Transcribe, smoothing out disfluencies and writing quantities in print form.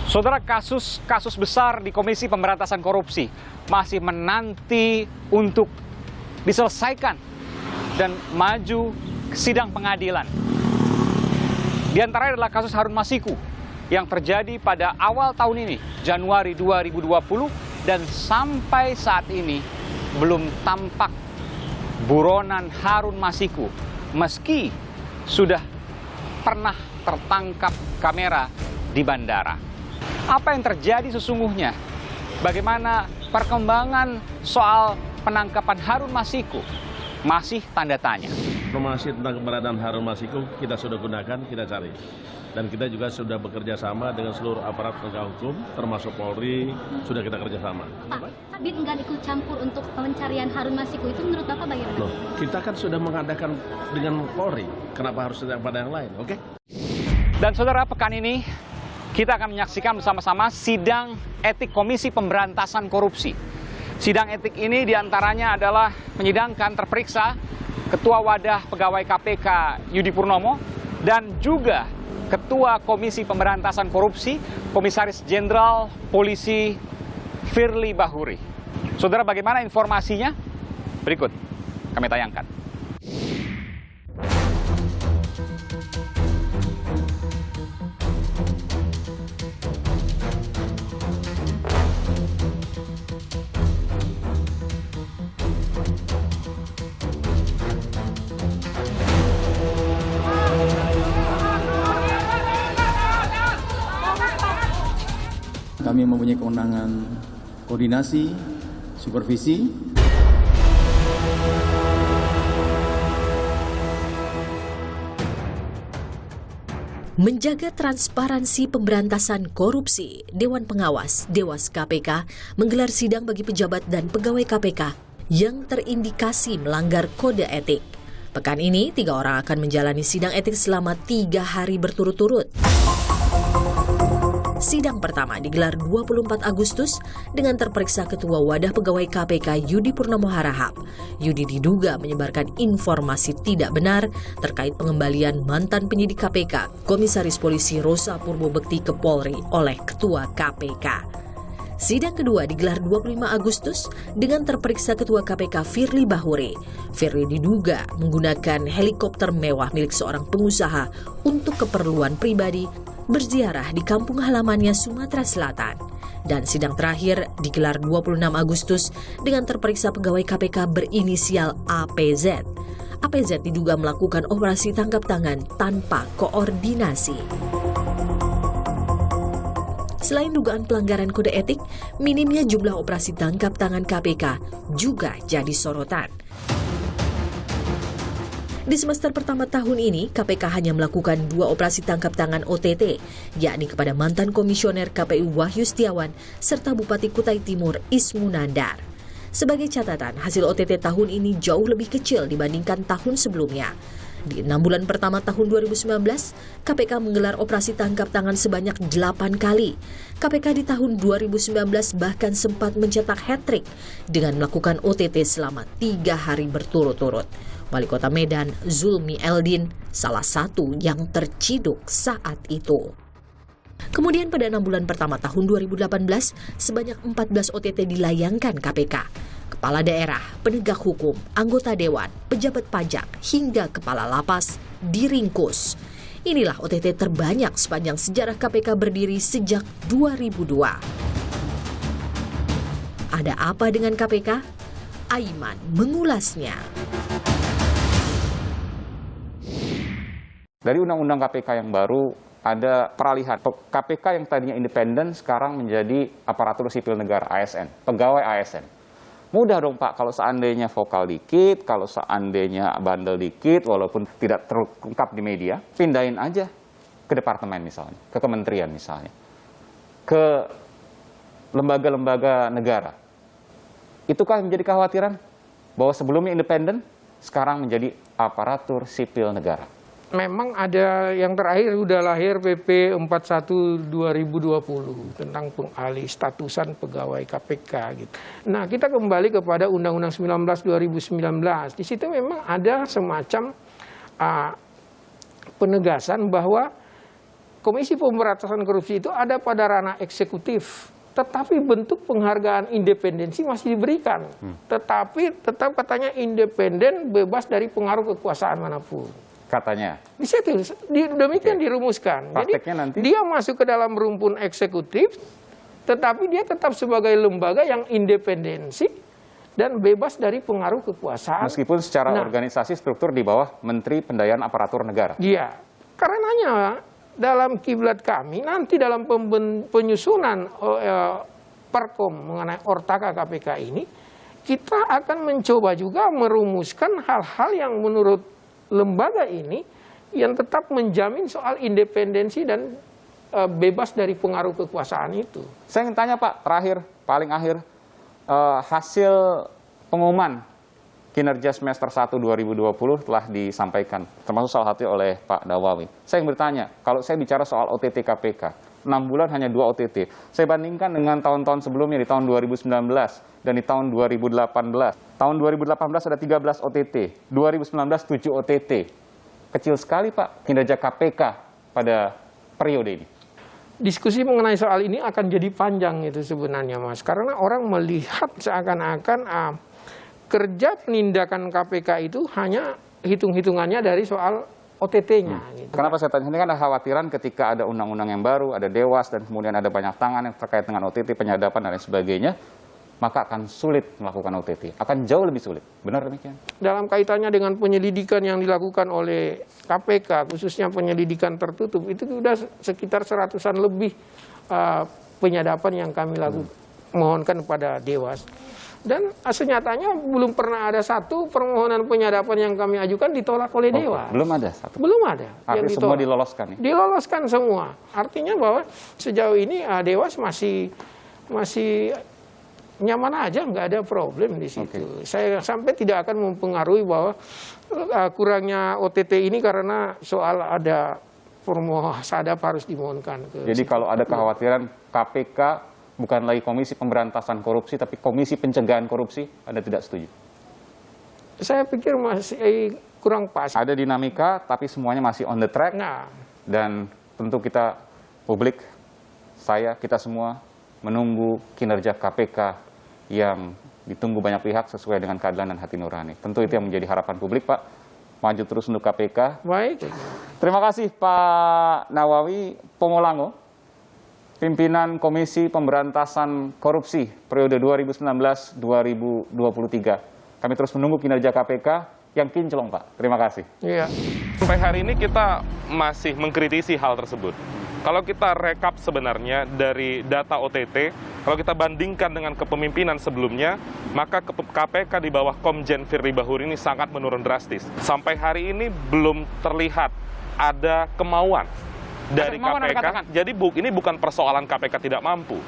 Saudara, kasus besar di Komisi Pemberantasan Korupsi masih menanti untuk diselesaikan dan maju ke sidang pengadilan. Di antaranya adalah kasus Harun Masiku yang terjadi pada awal tahun ini, Januari 2020, dan sampai saat ini belum tampak buronan Harun Masiku meski sudah pernah tertangkap kamera di bandara. Apa yang terjadi sesungguhnya? Bagaimana perkembangan soal penangkapan Harun Masiku? Masih tanda tanya. Informasi tentang keberadaan Harun Masiku kita sudah gunakan, kita cari. Dan kita juga sudah bekerja sama dengan seluruh aparat penegak hukum, termasuk Polri, sudah kita kerjasama. Pak, BIN nggak ikut campur untuk pencarian Harun Masiku, itu menurut Bapak bagaimana? Loh, kita kan sudah mengadakan dengan Polri, kenapa harus pada yang lain, oke? Dan saudara, pekan ini kita akan menyaksikan bersama-sama sidang etik Komisi Pemberantasan Korupsi. Sidang etik ini diantaranya adalah menyidangkan terperiksa Ketua Wadah Pegawai KPK Yudi Purnomo dan juga Ketua Komisi Pemberantasan Korupsi Komisaris Jenderal Polisi Firly Bahuri. Saudara, bagaimana informasinya? Berikut kami tayangkan. Kami mempunyai kewenangan koordinasi, supervisi. Menjaga transparansi pemberantasan korupsi, Dewan Pengawas Dewas KPK menggelar sidang bagi pejabat dan pegawai KPK yang terindikasi melanggar kode etik. Pekan ini, 3 orang akan menjalani sidang etik selama 3 hari berturut-turut. Sidang pertama digelar 24 Agustus dengan terperiksa Ketua Wadah Pegawai KPK Yudi Purnomo Harahap. Yudi diduga menyebarkan informasi tidak benar terkait pengembalian mantan penyidik KPK, Komisaris Polisi Rosa Purbobekti ke Polri oleh Ketua KPK. Sidang kedua digelar 25 Agustus dengan terperiksa Ketua KPK Firly Bahuri. Firly diduga menggunakan helikopter mewah milik seorang pengusaha untuk keperluan pribadi berziarah di kampung halamannya Sumatera Selatan. Dan sidang terakhir digelar 26 Agustus dengan terperiksa pegawai KPK berinisial APZ. APZ diduga melakukan operasi tangkap tangan tanpa koordinasi. Selain dugaan pelanggaran kode etik, minimnya jumlah operasi tangkap tangan KPK juga jadi sorotan. Di semester pertama tahun ini, KPK hanya melakukan 2 operasi tangkap tangan OTT, yakni kepada mantan komisioner KPU Wahyu Setiawan serta Bupati Kutai Timur Ismu Nandar. Sebagai catatan, hasil OTT tahun ini jauh lebih kecil dibandingkan tahun sebelumnya. Di 6 bulan pertama tahun 2019, KPK menggelar operasi tangkap tangan sebanyak 8 kali. KPK di tahun 2019 bahkan sempat mencetak hat-trick dengan melakukan OTT selama 3 hari berturut-turut. Wali Kota Medan, Zulmi Eldin, salah satu yang terciduk saat itu. Kemudian pada 6 bulan pertama tahun 2018, sebanyak 14 OTT dilayangkan KPK. Kepala daerah, penegak hukum, anggota dewan, pejabat pajak, hingga kepala lapas diringkus. Inilah OTT terbanyak sepanjang sejarah KPK berdiri sejak 2002. Ada apa dengan KPK? Aiman mengulasnya. Dari Undang-Undang KPK yang baru, ada peralihan. KPK yang tadinya independen sekarang menjadi aparatur sipil negara, ASN, pegawai ASN. Mudah dong Pak, kalau seandainya vokal dikit, kalau seandainya bandel dikit, walaupun tidak terungkap di media, pindahin aja ke departemen misalnya, ke kementerian misalnya, ke lembaga-lembaga negara. Itukah menjadi kekhawatiran bahwa sebelumnya independen, sekarang menjadi aparatur sipil negara? Memang ada yang terakhir sudah lahir PP 41 2020 tentang pengalih statusan pegawai KPK gitu. Nah, kita kembali kepada Undang-Undang 19 2019. Di situ memang ada semacam penegasan bahwa Komisi Pemberantasan Korupsi itu ada pada ranah eksekutif, tetapi bentuk penghargaan independensi masih diberikan. Tetapi tetap katanya independen, bebas dari pengaruh kekuasaan manapun. Katanya. Di situ demikian dirumuskan. Jadi nanti dia masuk ke dalam rumpun eksekutif, tetapi dia tetap sebagai lembaga yang independensi dan bebas dari pengaruh kekuasaan. meskipun secara organisasi struktur di bawah Menteri Pendayaan Aparatur Negara. Iya, karenanya dalam kiblat kami nanti dalam penyusunan Perkom mengenai Ortaka KPK ini, kita akan mencoba juga merumuskan hal-hal yang menurut lembaga ini yang tetap menjamin soal independensi dan bebas dari pengaruh kekuasaan itu. Saya ingin tanya Pak, terakhir, paling akhir, hasil pengumuman kinerja semester 1 2020 telah disampaikan, termasuk salah satu oleh Pak Nawawi. Saya ingin bertanya, kalau saya bicara soal OTT KPK, 6 bulan hanya 2 OTT. Saya bandingkan dengan tahun-tahun sebelumnya di tahun 2019 dan di tahun 2018. Tahun 2018 ada 13 OTT, 2019 7 OTT. Kecil sekali Pak kinerja KPK pada periode ini. Diskusi mengenai soal ini akan jadi panjang itu sebenarnya Mas, karena orang melihat seakan-akan kerja penindakan KPK itu hanya hitung-hitungannya dari soal OTT-nya. Gitu. Kenapa saya tanya? Ini kan ada khawatiran ketika ada undang-undang yang baru, ada Dewas, dan kemudian ada banyak tangan yang terkait dengan OTT, penyadapan, dan lain sebagainya, maka akan sulit melakukan OTT. Akan jauh lebih sulit. Benar demikian? Dalam kaitannya dengan penyelidikan yang dilakukan oleh KPK, khususnya penyelidikan tertutup, itu sudah sekitar 100-an lebih penyadapan yang kami mohonkan kepada Dewas. Dan senyatanya belum pernah ada satu permohonan penyadapan yang kami ajukan ditolak oleh Dewas. Belum ada satu. Belum ada. Artinya semua diloloskan ya? Diloloskan semua. Artinya bahwa sejauh ini Dewas masih nyaman aja, nggak ada problem di situ. Saya sampai tidak akan mempengaruhi bahwa kurangnya OTT ini karena soal ada sadap harus dimohonkan. Jadi kalau ada kekhawatiran KPK bukan lagi Komisi Pemberantasan Korupsi, tapi Komisi Pencegahan Korupsi, Anda tidak setuju? Saya pikir masih kurang pas. Ada dinamika, tapi semuanya masih on the track. Dan tentu kita, publik, kita semua menunggu kinerja KPK yang ditunggu banyak pihak sesuai dengan keadilan dan hati nurani. Tentu itu yang menjadi harapan publik, Pak. Maju terus untuk KPK. Baik. Terima kasih Pak Nawawi Pomolango, pimpinan Komisi Pemberantasan Korupsi periode 2019-2023. Kami terus menunggu kinerja KPK yang kinclong, Pak. Terima kasih. Iya. Sampai hari ini kita masih mengkritisi hal tersebut. Kalau kita rekap sebenarnya dari data OTT, kalau kita bandingkan dengan kepemimpinan sebelumnya, maka KPK di bawah Komjen Firly Bahuri ini sangat menurun drastis. Sampai hari ini belum terlihat ada kemauan dari KPK. Jadi ini bukan persoalan KPK tidak mampu.